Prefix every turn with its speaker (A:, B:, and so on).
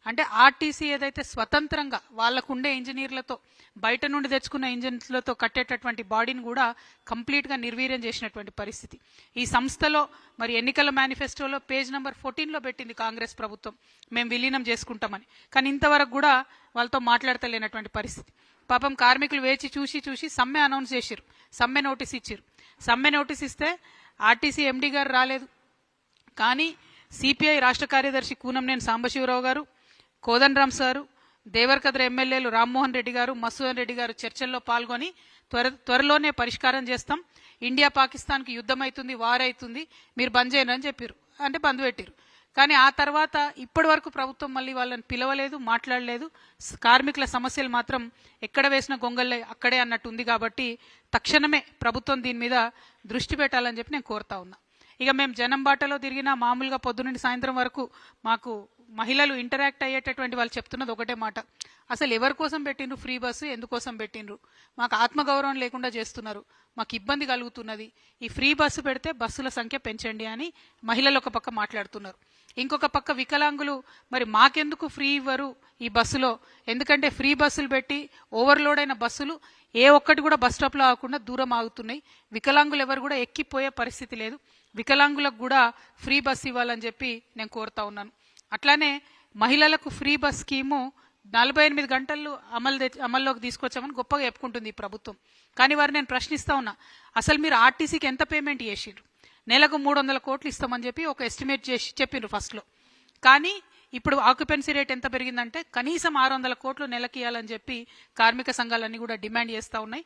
A: అంటే ఆర్టీసీ ఏదైతే స్వతంత్రంగా వాళ్ళకుండే ఇంజనీర్లతో బయట నుండి తెచ్చుకున్న ఇంజనీర్లతో కట్టేటటువంటి బాడీని కూడా కంప్లీట్గా నిర్వీర్యం చేసినటువంటి పరిస్థితి. ఈ సంస్థలో మరి ఎన్నికల మేనిఫెస్టోలో పేజ్ నెంబర్ 14లో పెట్టింది కాంగ్రెస్ ప్రభుత్వం, మేము విలీనం చేసుకుంటామని. కానీ ఇంతవరకు కూడా వాళ్ళతో మాట్లాడతలేనటువంటి పరిస్థితి. పాపం కార్మికులు వేచి చూసి సమ్మె అనౌన్స్ చేసిరు, సమ్మె నోటీస్ ఇచ్చిరు. సమ్మె నోటీస్ ఇస్తే ఆర్టీసీ ఎండీ గారు రాలేదు. కానీ సిపిఐ రాష్ట్ర కార్యదర్శి కూనంనేని సాంబశివరావు గారు, కోదండరాం సారు, దేవరకద్ర ఎమ్మెల్యేలు రామ్మోహన్ రెడ్డి గారు, మసూదన్ రెడ్డి గారు చర్చల్లో పాల్గొని త్వరలోనే పరిష్కారం చేస్తాం, ఇండియా పాకిస్తాన్కి యుద్ధం అవుతుంది, వార్ అవుతుంది, మీరు బంద్ చేయను అని చెప్పారు. అంటే బంద్ పెట్టారు. కానీ ఆ తర్వాత ఇప్పటి వరకు ప్రభుత్వం మళ్ళీ వాళ్ళని పిలవలేదు, మాట్లాడలేదు. కార్మికుల సమస్యలు మాత్రం ఎక్కడ వేసిన గొంగళ్ళే అక్కడే అన్నట్టు ఉంది. కాబట్టి తక్షణమే ప్రభుత్వం దీని మీద దృష్టి పెట్టాలని చెప్పి నేను కోరుతా ఉన్నా. ఇక మేము జనం బాటలో తిరిగినా మామూలుగా పొద్దునుండి సాయంత్రం వరకు మాకు మహిళలు ఇంటరాక్ట్ అయ్యేటటువంటి వాళ్ళు చెప్తున్నది ఒకటే మాట, అసలు ఎవరి కోసం పెట్టిండ్రు ఫ్రీ బస్సు, ఎందుకోసం పెట్టిండ్రు, మాకు ఆత్మగౌరవం లేకుండా చేస్తున్నారు, మాకు ఇబ్బంది కలుగుతున్నది, ఈ ఫ్రీ బస్సు పెడితే బస్సుల సంఖ్య పెంచండి అని మహిళలు ఒక పక్క మాట్లాడుతున్నారు. ఇంకొక పక్క వికలాంగులు మరి మాకెందుకు ఫ్రీ ఇవ్వరు ఈ బస్సులో, ఎందుకంటే ఫ్రీ బస్సులు పెట్టి ఓవర్లోడ్ అయిన బస్సులు ఏ ఒక్కటి కూడా బస్ స్టాప్లో ఆగకుండా దూరం ఆగుతున్నాయి, వికలాంగులు ఎవరు కూడా ఎక్కిపోయే పరిస్థితి లేదు, వికలాంగులకు కూడా ఫ్రీ బస్ ఇవ్వాలని చెప్పి నేను కోరుతా ఉన్నాను. అట్లానే మహిళలకు ఫ్రీ బస్ స్కీము 48 గంటల్లో అమల్లోకి తీసుకొచ్చామని గొప్పగా చెప్పుకుంటుంది ఈ ప్రభుత్వం. కానీ వారు నేను ప్రశ్నిస్తా ఉన్నా, అసలు మీరు ఆర్టీసీకి ఎంత పేమెంట్ చేసిండ్రు? నెలకు 300 కోట్లు ఇస్తామని చెప్పి ఒక ఎస్టిమేట్ చేసి చెప్పిండ్రు ఫస్ట్లో. కానీ ఇప్పుడు ఆక్యుపెన్సీ రేట్ ఎంత పెరిగిందంటే కనీసం 600 కోట్లు నెలకి ఇవ్వాలని చెప్పి కార్మిక సంఘాలన్నీ కూడా డిమాండ్ చేస్తూ ఉన్నాయి.